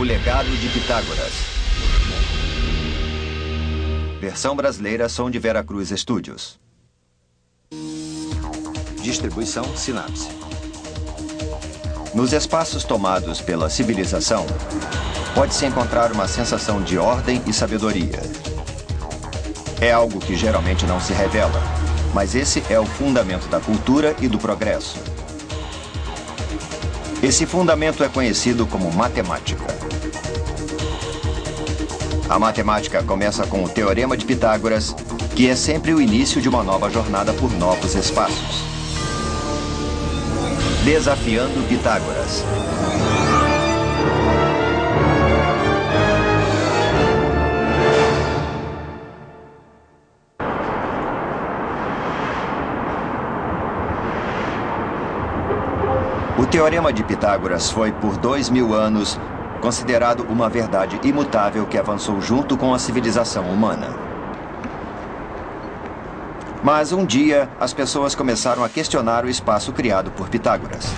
O Legado de Pitágoras. Versão brasileira, Som de Veracruz Studios. Distribuição Sinapse. Nos espaços tomados pela civilização, pode-se encontrar uma sensação de ordem e sabedoria. É algo que geralmente não se revela, mas esse é o fundamento da cultura e do progresso. Esse fundamento é conhecido como matemática. A matemática começa com o Teorema de Pitágoras, que é sempre o início de uma nova jornada por novos espaços. Desafiando Pitágoras. O Teorema de Pitágoras foi, por 2000 anos, considerado uma verdade imutável que avançou junto com a civilização humana. Mas um dia, as pessoas começaram a questionar o espaço criado por Pitágoras.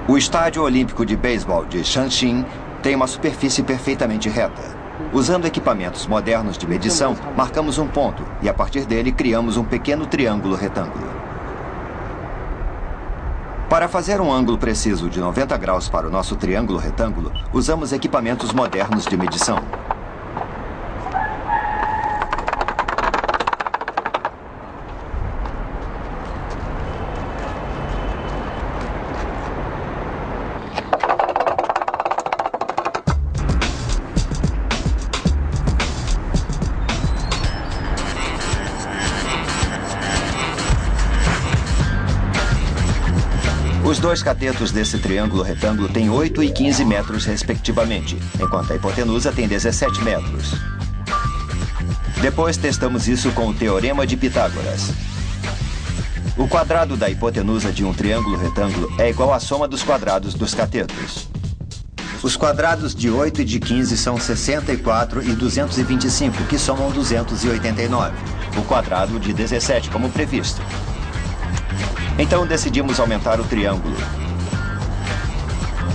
O Estádio Olímpico de Beisebol de Changchun tem uma superfície perfeitamente reta. Usando equipamentos modernos de medição, marcamos um ponto e, a partir dele, criamos um pequeno triângulo retângulo. Para fazer um ângulo preciso de 90 graus para o nosso triângulo retângulo, usamos equipamentos modernos de medição. Os dois catetos desse triângulo retângulo têm 8 e 15 metros, respectivamente, enquanto a hipotenusa tem 17 metros. Depois testamos isso com o Teorema de Pitágoras. O quadrado da hipotenusa de um triângulo retângulo é igual à soma dos quadrados dos catetos. Os quadrados de 8 e de 15 são 64 e 225, que somam 289. O quadrado de 17, como previsto. Então decidimos aumentar o triângulo.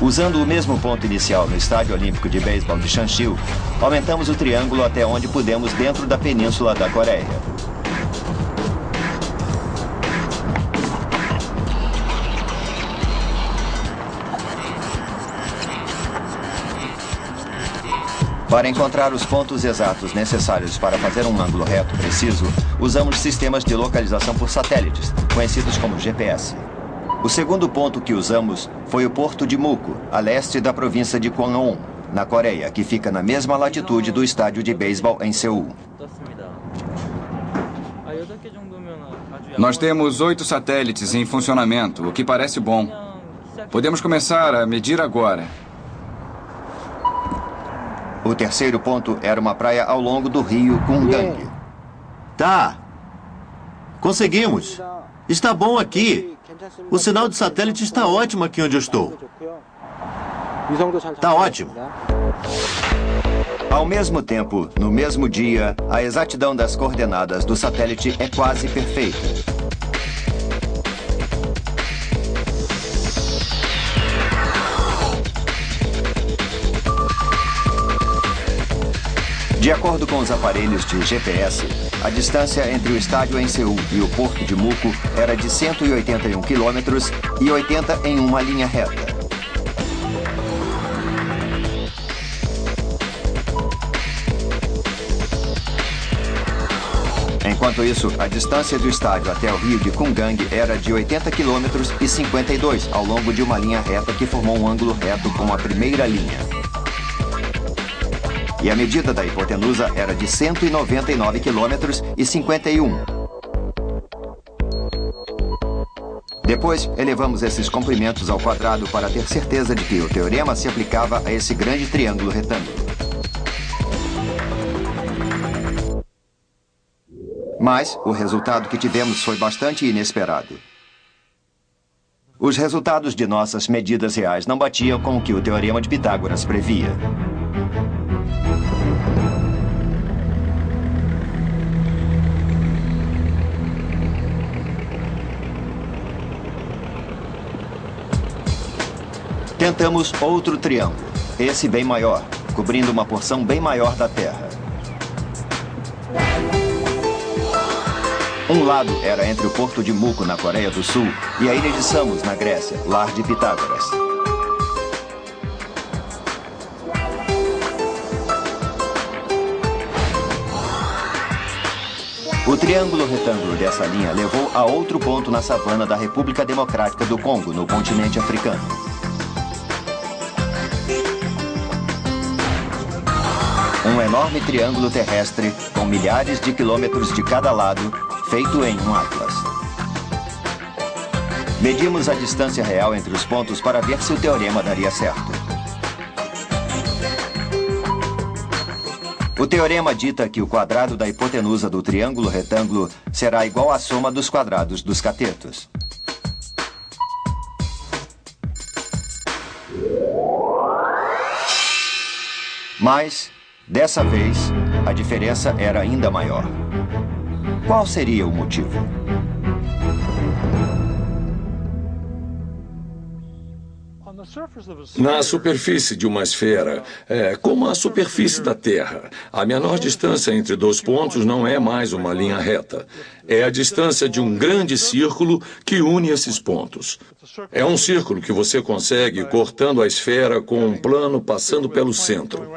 Usando o mesmo ponto inicial no Estádio Olímpico de Beisebol de Changchun, aumentamos o triângulo até onde pudemos dentro da Península da Coreia. Para encontrar os pontos exatos necessários para fazer um ângulo reto preciso, usamos sistemas de localização por satélites, conhecidos como GPS. O segundo ponto que usamos foi o porto de Muko, a leste da província de Gangwon, na Coreia, que fica na mesma latitude do estádio de beisebol em Seul. Nós temos 8 satélites em funcionamento, o que parece bom. Podemos começar a medir agora. O terceiro ponto era uma praia ao longo do rio Gungang. Tá. Conseguimos. Está bom aqui. O sinal de satélite está ótimo aqui onde eu estou. Tá ótimo. Ao mesmo tempo, no mesmo dia, a exatidão das coordenadas do satélite é quase perfeita. De acordo com os aparelhos de GPS, a distância entre o estádio em Seul e o porto de Muko era de 181 quilômetros e 80 em uma linha reta. Enquanto isso, a distância do estádio até o rio de Gungang era de 80 quilômetros e 52 ao longo de uma linha reta que formou um ângulo reto com a primeira linha. E a medida da hipotenusa era de 199 quilômetros e 51. Depois, elevamos esses comprimentos ao quadrado para ter certeza de que o teorema se aplicava a esse grande triângulo retângulo. Mas o resultado que tivemos foi bastante inesperado. Os resultados de nossas medidas reais não batiam com o que o Teorema de Pitágoras previa. Tentamos outro triângulo, esse bem maior, cobrindo uma porção bem maior da Terra. Um lado era entre o porto de Muko, na Coreia do Sul, e a ilha de Samos, na Grécia, lar de Pitágoras. O triângulo retângulo dessa linha levou a outro ponto na savana da República Democrática do Congo, no continente africano. Um enorme triângulo terrestre com milhares de quilômetros de cada lado, feito em um atlas. Medimos a distância real entre os pontos para ver se o teorema daria certo. O teorema dita que o quadrado da hipotenusa do triângulo retângulo será igual à soma dos quadrados dos catetos. Mas, dessa vez, a diferença era ainda maior. Qual seria o motivo? Na superfície de uma esfera, como a superfície da Terra, a menor distância entre dois pontos não é mais uma linha reta. É a distância de um grande círculo que une esses pontos. É um círculo que você consegue cortando a esfera com um plano passando pelo centro.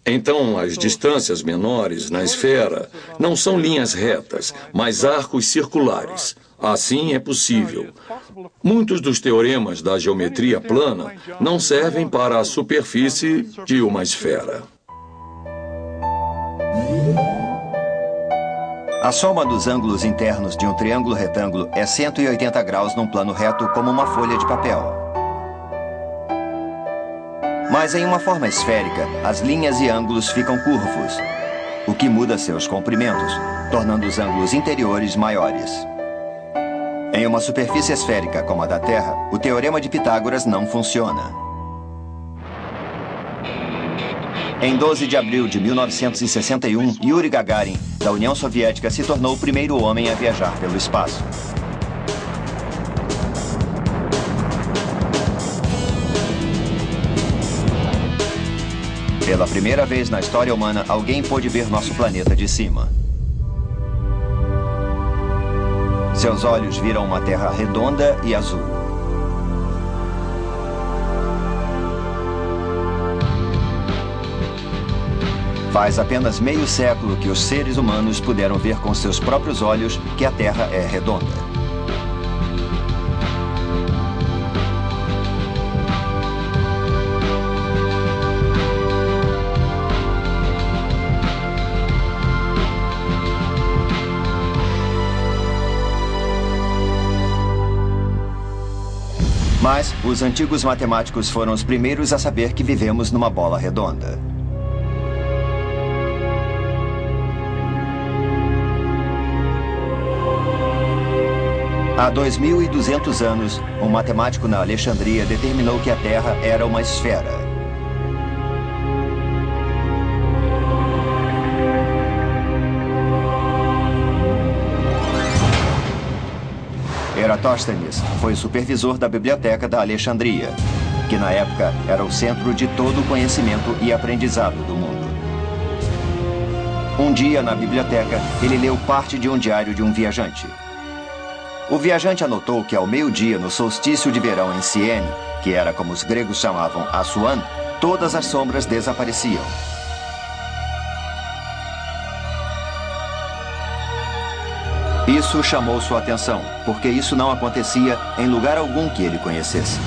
Então, as distâncias menores na esfera não são linhas retas, mas arcos circulares. Assim é possível. Muitos dos teoremas da geometria plana não servem para a superfície de uma esfera. A soma dos ângulos internos de um triângulo retângulo é 180 graus num plano reto como uma folha de papel. Mas em uma forma esférica, as linhas e ângulos ficam curvos, o que muda seus comprimentos, tornando os ângulos interiores maiores. Em uma superfície esférica como a da Terra, o teorema de Pitágoras não funciona. Em 12 de abril de 1961, Yuri Gagarin, da União Soviética, se tornou o primeiro homem a viajar pelo espaço. Pela primeira vez na história humana, alguém pôde ver nosso planeta de cima. Seus olhos viram uma Terra redonda e azul. Faz apenas meio século que os seres humanos puderam ver com seus próprios olhos que a Terra é redonda. Mas os antigos matemáticos foram os primeiros a saber que vivemos numa bola redonda. Há 2.200 anos, um matemático na Alexandria determinou que a Terra era uma esfera. Eratóstenes foi o supervisor da Biblioteca da Alexandria, que na época era o centro de todo o conhecimento e aprendizado do mundo. Um dia, na biblioteca, ele leu parte de um diário de um viajante. O viajante anotou que ao meio-dia, no solstício de verão em Siene, que era como os gregos chamavam Assuan, todas as sombras desapareciam. Isso chamou sua atenção, porque isso não acontecia em lugar algum que ele conhecesse.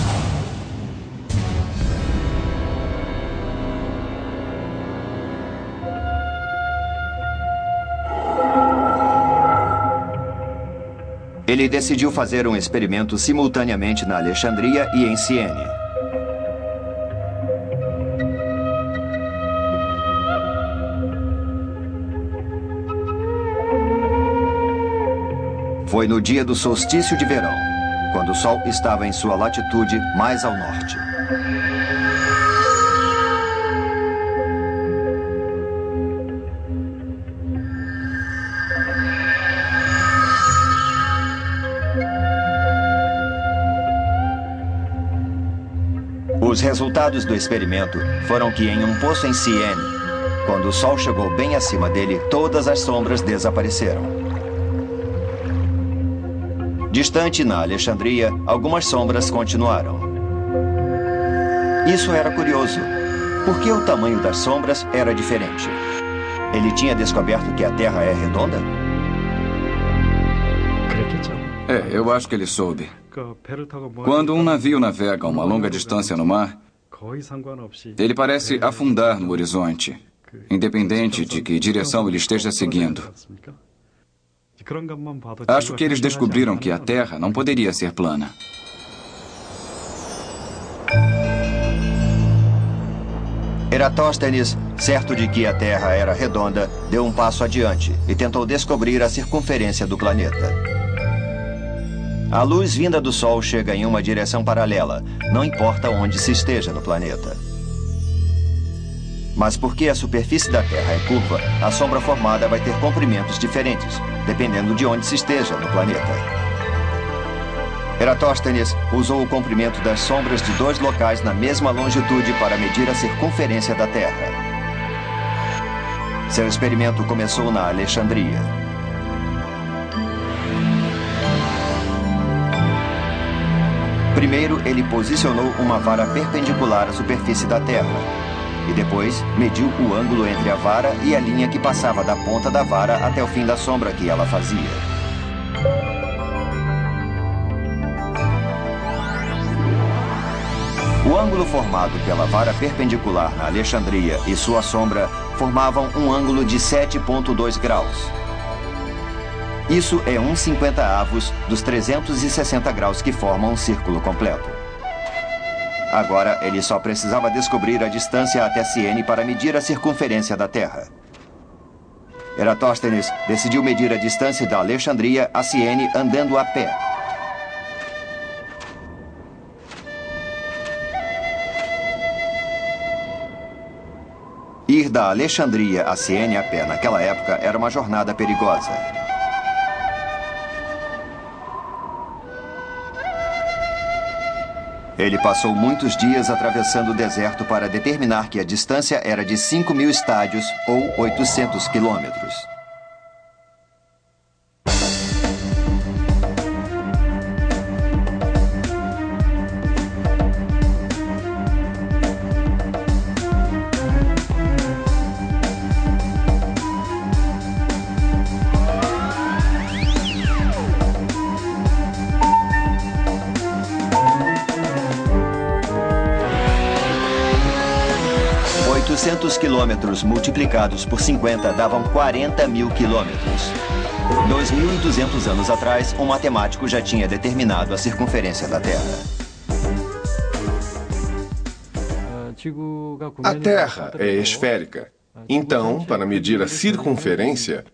Ele decidiu fazer um experimento simultaneamente na Alexandria e em Siene. Foi no dia do solstício de verão, quando o Sol estava em sua latitude mais ao norte. resultados do experimento foram que em um poço em Siene, quando o Sol chegou bem acima dele, todas as sombras desapareceram. Distante na Alexandria, algumas sombras continuaram. Isso era curioso, porque o tamanho das sombras era diferente. Ele tinha descoberto que a Terra é redonda? Eu acho que ele soube. Quando um navio navega uma longa distância no mar, ele parece afundar no horizonte, independente de que direção ele esteja seguindo. Acho que eles descobriram que a Terra não poderia ser plana. Eratóstenes, certo de que a Terra era redonda, deu um passo adiante e tentou descobrir a circunferência do planeta. A luz vinda do Sol chega em uma direção paralela, não importa onde se esteja no planeta. Mas porque a superfície da Terra é curva, a sombra formada vai ter comprimentos diferentes, dependendo de onde se esteja no planeta. Eratóstenes usou o comprimento das sombras de dois locais na mesma longitude para medir a circunferência da Terra. Seu experimento começou na Alexandria. Primeiro, ele posicionou uma vara perpendicular à superfície da Terra. E depois, mediu o ângulo entre a vara e a linha que passava da ponta da vara até o fim da sombra que ela fazia. O ângulo formado pela vara perpendicular na Alexandria e sua sombra formavam um ângulo de 7,2 graus. Isso é 1/50 dos 360 graus que formam um círculo completo. Agora, ele só precisava descobrir a distância até Siene para medir a circunferência da Terra. Eratóstenes decidiu medir a distância da Alexandria a Siene andando a pé. Ir da Alexandria a Siene a pé naquela época era uma jornada perigosa. Ele passou muitos dias atravessando o deserto para determinar que a distância era de 5.000 estádios ou 800 quilômetros. Quilômetros multiplicados por 50 davam 40.000 quilômetros. 2.200 anos atrás, um matemático já tinha determinado a circunferência da Terra. A Terra é esférica. Então, para medir a circunferência,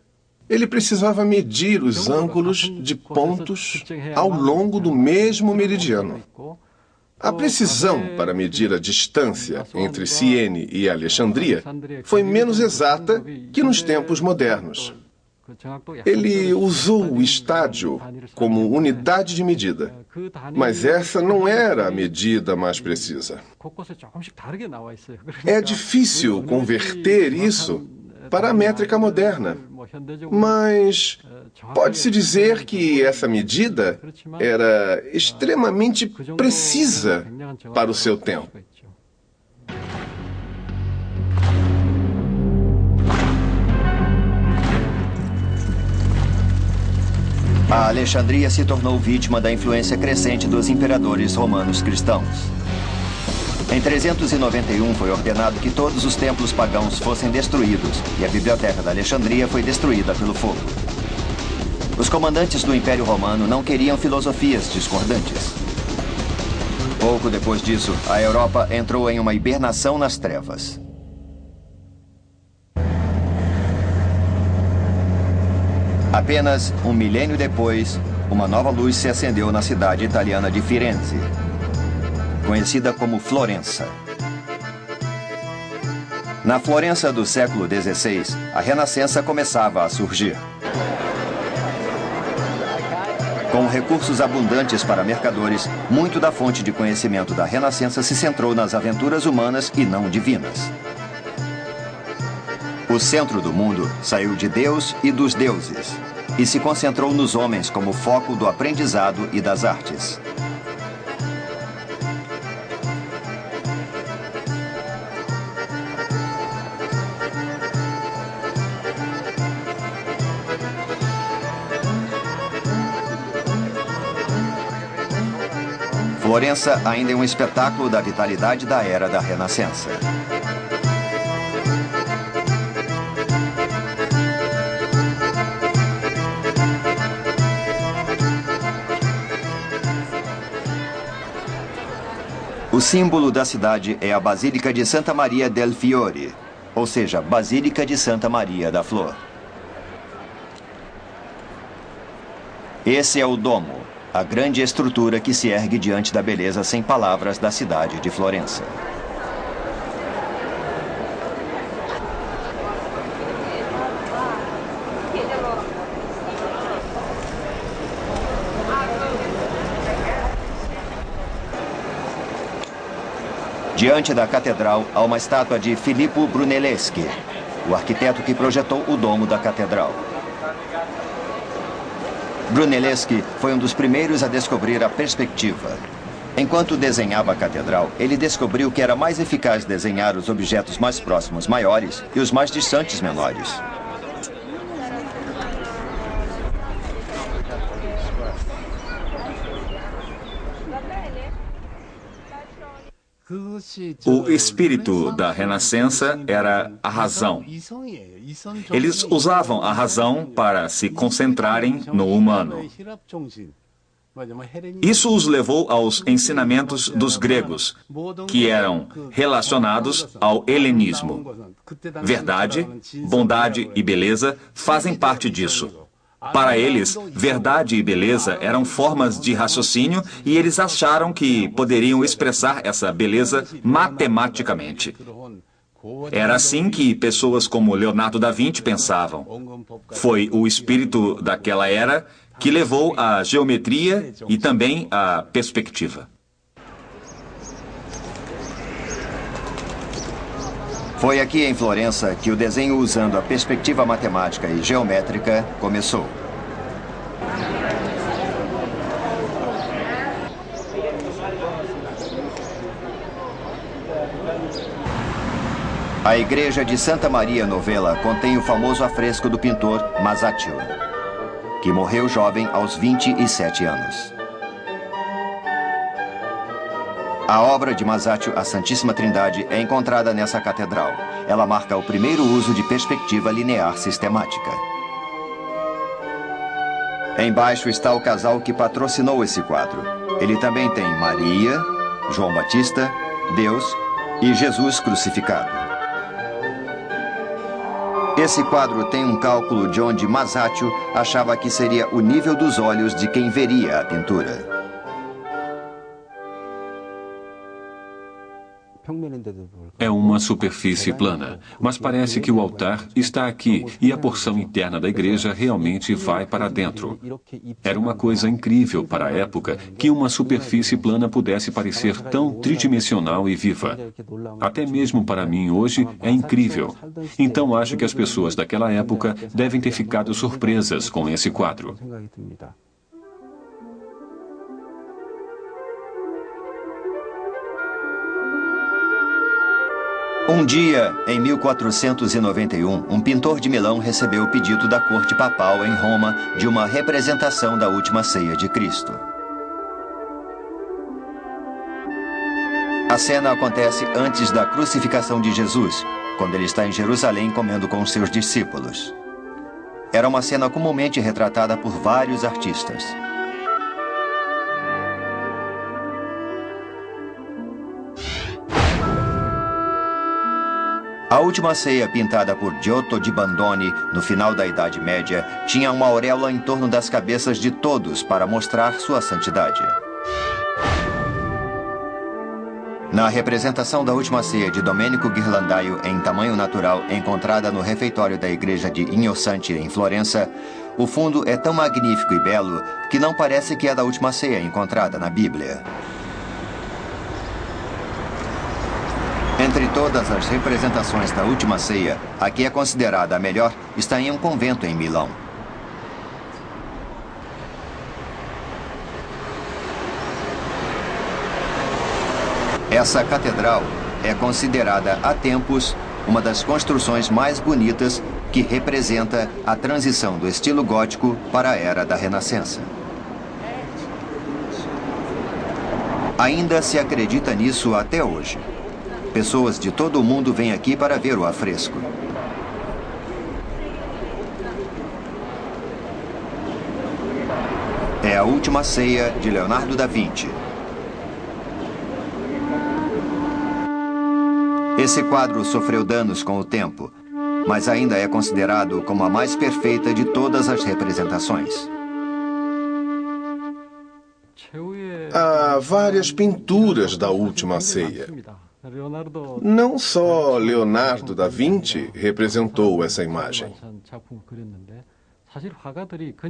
ele precisava medir os ângulos de pontos ao longo do mesmo meridiano. A precisão para medir a distância entre Siene e Alexandria foi menos exata que nos tempos modernos. Ele usou o estádio como unidade de medida, mas essa não era a medida mais precisa. É difícil converter isso para a métrica moderna, mas pode-se dizer que essa medida era extremamente precisa para o seu tempo. A Alexandria se tornou vítima da influência crescente dos imperadores romanos cristãos. Em 391 foi ordenado que todos os templos pagãos fossem destruídos e a biblioteca da Alexandria foi destruída pelo fogo. Os comandantes do Império Romano não queriam filosofias discordantes. Pouco depois disso, a Europa entrou em uma hibernação nas trevas. Apenas um milênio depois, uma nova luz se acendeu na cidade italiana de Firenze, conhecida como Florença. Na Florença do século XVI, a Renascença começava a surgir. Com recursos abundantes para mercadores, muito da fonte de conhecimento da Renascença se centrou nas aventuras humanas e não divinas. O centro do mundo saiu de Deus e dos deuses e se concentrou nos homens como foco do aprendizado e das artes. Florença ainda é um espetáculo da vitalidade da era da Renascença. O símbolo da cidade é a Basílica de Santa Maria del Fiore, ou seja, Basílica de Santa Maria da Flor. Esse é o Domo, a grande estrutura que se ergue diante da beleza sem palavras da cidade de Florença. Diante da catedral há uma estátua de Filippo Brunelleschi, o arquiteto que projetou o domo da catedral. Brunelleschi foi um dos primeiros a descobrir a perspectiva. Enquanto desenhava a catedral, ele descobriu que era mais eficaz desenhar os objetos mais próximos maiores e os mais distantes menores. O espírito da Renascença era a razão. Eles usavam a razão para se concentrarem no humano. Isso os levou aos ensinamentos dos gregos, que eram relacionados ao helenismo. Verdade, bondade e beleza fazem parte disso. Para eles, verdade e beleza eram formas de raciocínio e eles acharam que poderiam expressar essa beleza matematicamente. Era assim que pessoas como Leonardo da Vinci pensavam. Foi o espírito daquela era que levou à geometria e também à perspectiva. Foi aqui em Florença que o desenho usando a perspectiva matemática e geométrica começou. A igreja de Santa Maria Novella contém o famoso afresco do pintor Masaccio, que morreu jovem aos 27 anos. A obra de Masaccio, a Santíssima Trindade, é encontrada nessa catedral. Ela marca o primeiro uso de perspectiva linear sistemática. Embaixo está o casal que patrocinou esse quadro. Ele também tem Maria, João Batista, Deus e Jesus crucificado. Esse quadro tem um cálculo de onde Masaccio achava que seria o nível dos olhos de quem veria a pintura. É uma superfície plana, mas parece que o altar está aqui e a porção interna da igreja realmente vai para dentro. Era uma coisa incrível para a época que uma superfície plana pudesse parecer tão tridimensional e viva. Até mesmo para mim hoje é incrível. Então acho que as pessoas daquela época devem ter ficado surpresas com esse quadro. Um dia, em 1491, um pintor de Milão recebeu o pedido da corte papal em Roma de uma representação da última ceia de Cristo. A cena acontece antes da crucificação de Jesus, quando ele está em Jerusalém comendo com seus discípulos. Era uma cena comumente retratada por vários artistas. A última ceia, pintada por Giotto di Bandone no final da Idade Média, tinha uma auréola em torno das cabeças de todos para mostrar sua santidade. Na representação da última ceia de Domenico Ghirlandaio em tamanho natural, encontrada no refeitório da igreja de Ignossanti, em Florença, o fundo é tão magnífico e belo que não parece que é da última ceia encontrada na Bíblia. Entre todas as representações da última ceia, a que é considerada a melhor está em um convento em Milão. Essa catedral é considerada há tempos uma das construções mais bonitas que representa a transição do estilo gótico para a era da Renascença. Ainda se acredita nisso até hoje. Pessoas de todo o mundo vêm aqui para ver o afresco. É a última ceia de Leonardo da Vinci. Esse quadro sofreu danos com o tempo, mas ainda é considerado como a mais perfeita de todas as representações. Há várias pinturas da última ceia. Não só Leonardo da Vinci representou essa imagem.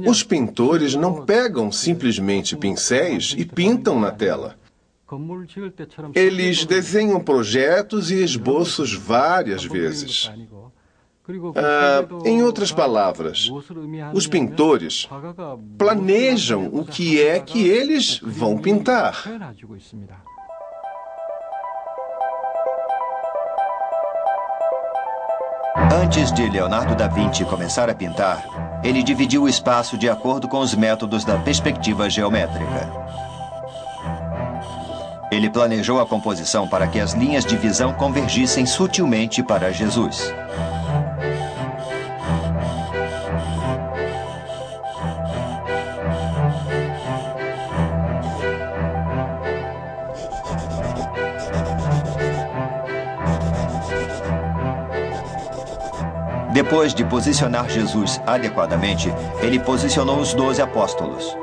Os pintores não pegam simplesmente pincéis e pintam na tela. Eles desenham projetos e esboços várias vezes. Em outras palavras, os pintores planejam o que é que eles vão pintar. Antes de Leonardo da Vinci começar a pintar, ele dividiu o espaço de acordo com os métodos da perspectiva geométrica. Ele planejou a composição para que as linhas de visão convergissem sutilmente para Jesus. Depois de posicionar Jesus adequadamente, ele posicionou os 12 apóstolos.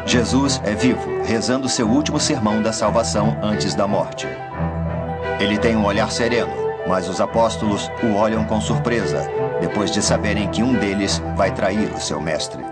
Jesus é vivo, rezando seu último sermão da salvação antes da morte. Ele tem um olhar sereno, mas os apóstolos o olham com surpresa, depois de saberem que um deles vai trair o seu mestre.